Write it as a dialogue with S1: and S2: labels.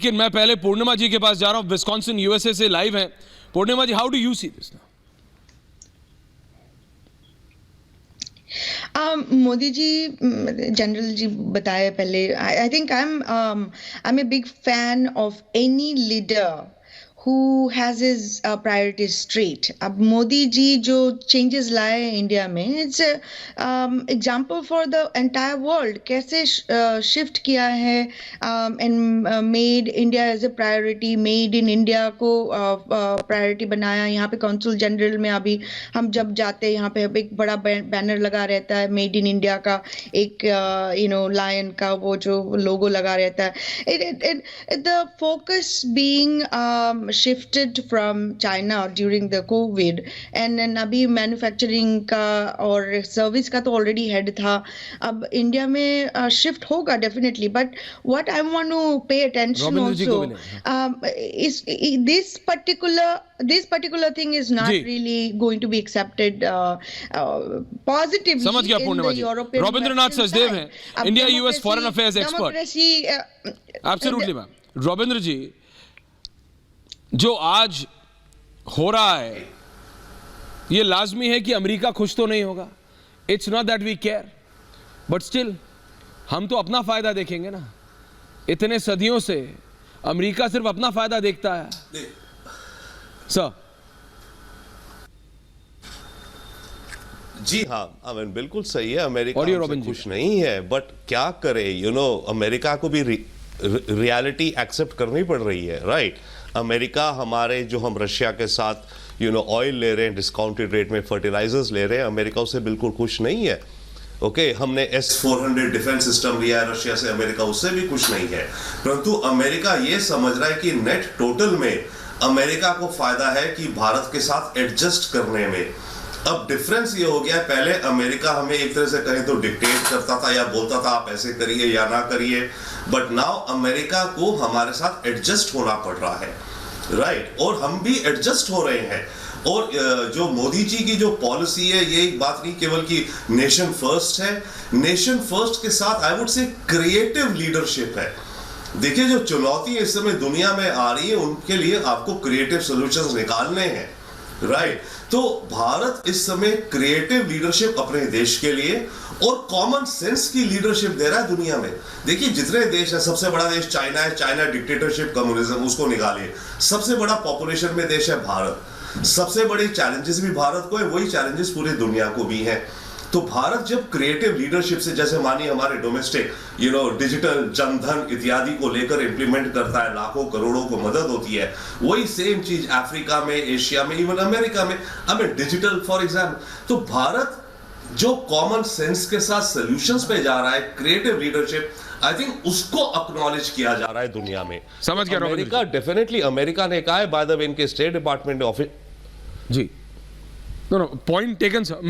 S1: लेकिन मैं पहले पूर्णिमा जी के पास जा रहा हूं, विस्कॉन्सिन यूएसए से लाइव हैं। Purnima ji, how do you see this now?
S2: Modi ji general ji बताए पहले I think I am a big fan of any leader who has his priorities straight. अब मोदी जी जो चेंजेस लाए इंडिया में, it's example for the entire world. कैसे शिफ्ट किया है and made India as a priority, made in India को priority बनाया। यहाँ पे कौंसल जनरल में अभी हम जब जाते हैं, यहाँ पे एक बड़ा बैनर लगा रहता है मेड इन इंडिया का, एक लायन का वो जो लोगो लगा रहता है। The focus being shifted from China during the COVID, and अभी मैन्युफैक्चरिंग का और सर्विस का तो ऑलरेडी हेड था। अब इंडिया में शिफ्ट होगा definitely, but what I want to pay attention also, this particular thing is not really going to be accepted positively.
S1: समझ गया पूर्णिमा जी। रविंद्रनाथ सचदेव हैं, India US foreign affairs expert. Absolutely ma'am. Ravindra ji, जो आज हो रहा है ये लाजमी है कि अमेरिका खुश तो नहीं होगा। It's not that we care, but still हम तो अपना फायदा देखेंगे ना। इतने सदियों से अमेरिका सिर्फ अपना फायदा देखता है। सर
S3: जी हाँ, बिल्कुल सही है। अमेरिका हमसे खुश नहीं है, बट क्या करे, अमेरिका को भी रियलिटी एक्सेप्ट करनी पड़ रही है, राइट? अमेरिका हमारे जो हम रशिया के साथ ऑयल ले रहे हैं, डिस्काउंटेड रेट में फर्टिलाइजर्स ले रहे हैं, अमेरिका उससे बिल्कुल खुश नहीं है। ओके, हमने S-400 डिफेंस सिस्टम लिया है रशिया से, अमेरिका उससे भी खुश नहीं है। परंतु अमेरिका ये समझ रहा है कि नेट टोटल में अमेरिका को फायदा है कि भारत के साथ एडजस्ट करने में। अब डिफरेंस ये हो गया है, पहले अमेरिका हमें एक तरह से कहें तो डिक्टेट करता था या बोलता था आप ऐसे करिए या ना करिए, बट नाउ अमेरिका को हमारे साथ एडजस्ट होना पड़ रहा है, राइट? और हम भी एडजस्ट हो रहे हैं। और जो मोदी जी की जो पॉलिसी है, ये एक बात नहीं केवल कि नेशन फर्स्ट है, नेशन फर्स्ट के साथ I would say creative leadership है। देखिए, जो चुनौती इस समय दुनिया में आ रही है, उनके लिए आपको क्रिएटिव सॉल्यूशंस निकालने हैं, राइट? तो भारत इस समय क्रिएटिव लीडरशिप अपने देश के लिए और कॉमन सेंस की लीडरशिप दे रहा है दुनिया में। देखिए, जितने देश है, सबसे बड़ा देश चाइना है, चाइना डिक्टेटरशिप, कम्युनिज्म, उसको निकालिए। सबसे बड़ा पॉपुलेशन में देश है भारत। सबसे बड़ी चैलेंजेस भी भारत को है, वही चैलेंजेस पूरी दुनिया को भी हैं। तो भारत जब क्रिएटिव लीडरशिप से, जैसे मानिए हमारे डोमेस्टिक डिजिटल जनधन इत्यादि को लेकर इंप्लीमेंट करता है, लाखों करोड़ों को मदद होती है, वही सेम चीज अफ्रीका में, एशिया में, इवन अमेरिका में हमें डिजिटल फॉर एग्जाम्पल। तो भारत जो कॉमन सेंस के साथ सॉल्यूशंस पे जा रहा है, क्रिएटिव लीडरशिप, आई थिंक उसको अक्नॉलेज किया जा रहा है दुनिया में।
S1: समझ गया
S3: अमेरिका, डेफिनेटली अमेरिका ने कहा है, बाय द वे इनके स्टेट डिपार्टमेंट ऑफिस।
S1: जी, पॉइंट टेकन सर।